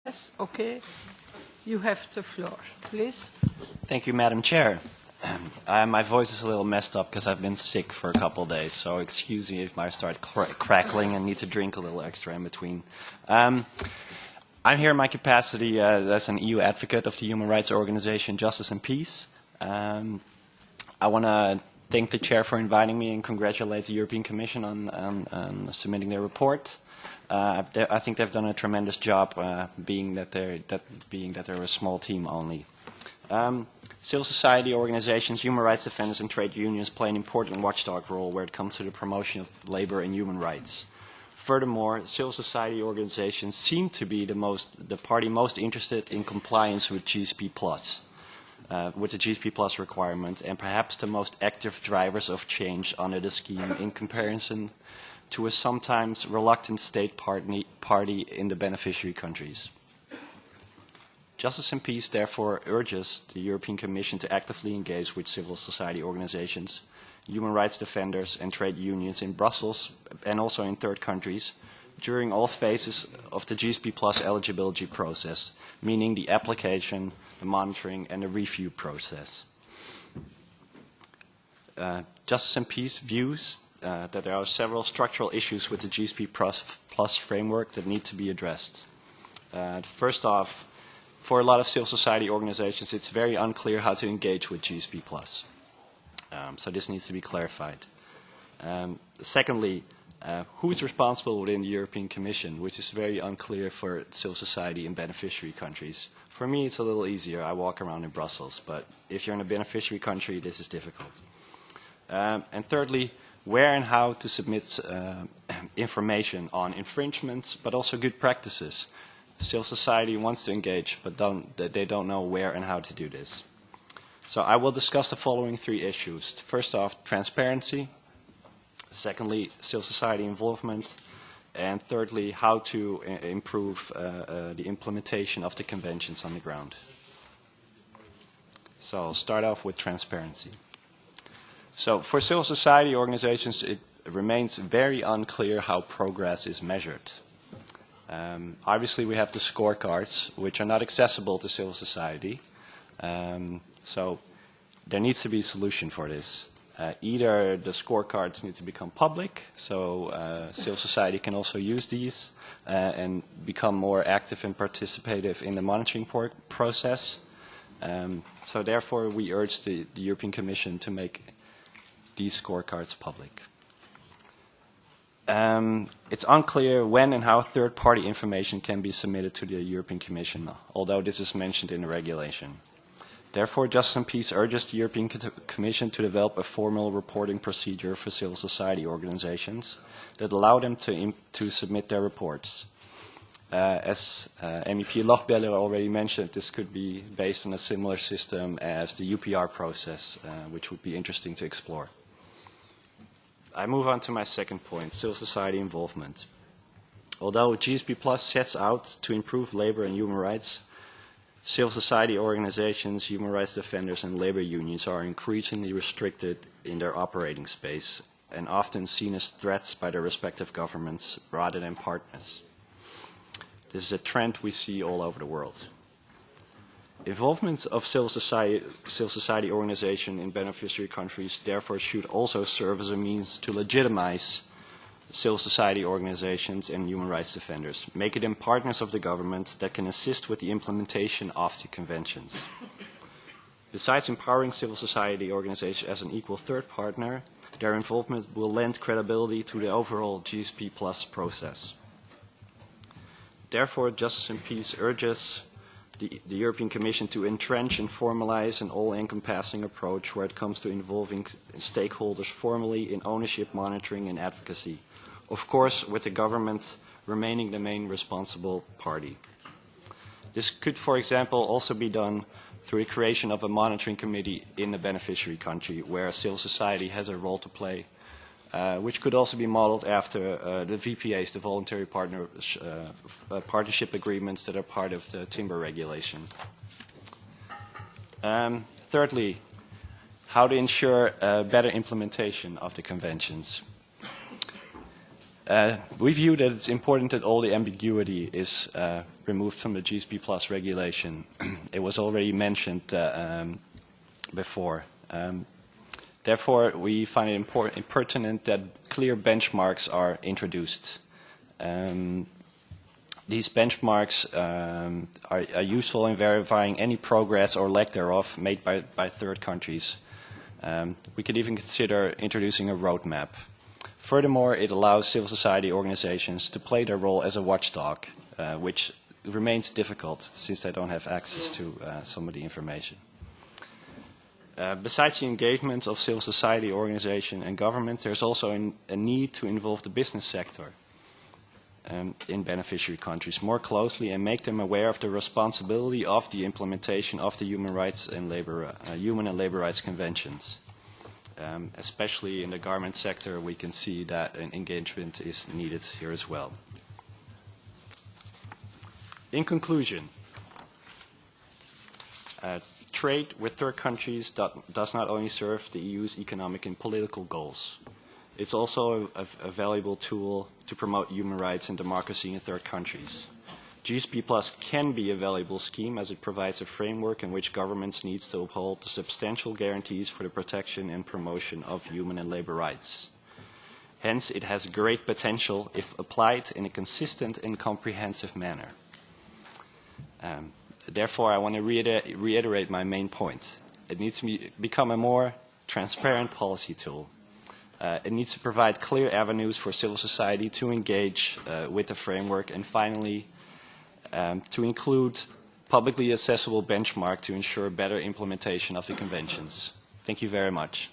Yes, okay. You have the floor, please. Thank you, Madam Chair. My voice is a little messed up because I've been sick for a couple of days, so excuse me if I start crackling and need to drink a little extra in between. I'm here in my capacity as an EU advocate of the human rights organization Justice and Peace. I want to thank the Chair for inviting me and congratulate the European Commission on submitting their report. I think they've done a tremendous job, being that they're a small team only. Civil society organizations, human rights defenders, and trade unions play an important watchdog role where it comes to the promotion of labor and human rights. Furthermore, civil society organizations seem to be the party most interested in compliance with GSP+, with the GSP+ requirement, and perhaps the most active drivers of change under the scheme in comparison to a sometimes reluctant state party in the beneficiary countries. Justice and Peace therefore urges the European Commission to actively engage with civil society organizations, human rights defenders and trade unions in Brussels and also in third countries during all phases of the GSP+ eligibility process, meaning the application, the monitoring and the review process. Justice and Peace views that there are several structural issues with the GSP+ framework that need to be addressed. First off, for a lot of civil society organizations, it's very unclear how to engage with GSP+. So this needs to be clarified. Secondly, who is responsible within the European Commission, which is very unclear for civil society in beneficiary countries. For me, it's a little easier. I walk around in Brussels, but if you're in a beneficiary country, this is difficult. And thirdly, where and how to submit information on infringements, but also good practices. Civil society wants to engage, but they don't know where and how to do this. So I will discuss the following three issues. First off, transparency. Secondly, civil society involvement. And thirdly, how to improve the implementation of the conventions on the ground. So I'll start off with transparency. So for civil society organizations, it remains very unclear how progress is measured. Obviously, we have the scorecards, which are not accessible to civil society. So there needs to be a solution for this. Either the scorecards need to become public, so civil society can also use these and become more active and participative in the monitoring process. So therefore, we urge the European Commission to make these scorecards public. It's unclear when and how third-party information can be submitted to the European Commission, although this is mentioned in the regulation. Therefore, Justice and Peace urges the European Commission to develop a formal reporting procedure for civil society organizations that allow them to submit their reports. As MEP Lochbihler already mentioned, this could be based on a similar system as the UPR process, which would be interesting to explore. I move on to my second point, civil society involvement. Although GSP Plus sets out to improve labor and human rights, civil society organizations, human rights defenders, and labor unions are increasingly restricted in their operating space and often seen as threats by their respective governments rather than partners. This is a trend we see all over the world. Involvement of civil society organization in beneficiary countries therefore should also serve as a means to legitimize civil society organizations and human rights defenders, making them partners of the government that can assist with the implementation of the conventions. Besides empowering civil society organizations as an equal third partner, their involvement will lend credibility to the overall GSP Plus process. Therefore, Justice and Peace urges the European Commission to entrench and formalize an all-encompassing approach where it comes to involving stakeholders formally in ownership, monitoring, and advocacy, of course with the government remaining the main responsible party. This could, for example, also be done through the creation of a monitoring committee in the beneficiary country where civil society has a role to play, which could also be modeled after the VPAs, the voluntary partnership agreements that are part of the timber regulation. Thirdly, how to ensure better implementation of the conventions. We view that it's important that all the ambiguity is removed from the GSP Plus regulation. It was already mentioned before. Therefore, we find it pertinent that clear benchmarks are introduced. These benchmarks are useful in verifying any progress or lack thereof made by third countries. We could even consider introducing a roadmap. Furthermore, it allows civil society organizations to play their role as a watchdog, which remains difficult since they don't have access to some of the information. Besides the engagement of civil society organization and government, there's also a need to involve the business sector in beneficiary countries more closely and make them aware of the responsibility of the implementation of the human and labor rights conventions. Especially in the garment sector, we can see that an engagement is needed here as well. In conclusion, trade with third countries does not only serve the EU's economic and political goals. It's also a valuable tool to promote human rights and democracy in third countries. GSP Plus can be a valuable scheme as it provides a framework in which governments need to uphold the substantial guarantees for the protection and promotion of human and labor rights. Hence, it has great potential if applied in a consistent and comprehensive manner. Therefore, I want to reiterate my main point. It needs to become a more transparent policy tool. It needs to provide clear avenues for civil society to engage with the framework, and finally, to include publicly accessible benchmark to ensure better implementation of the conventions. Thank you very much.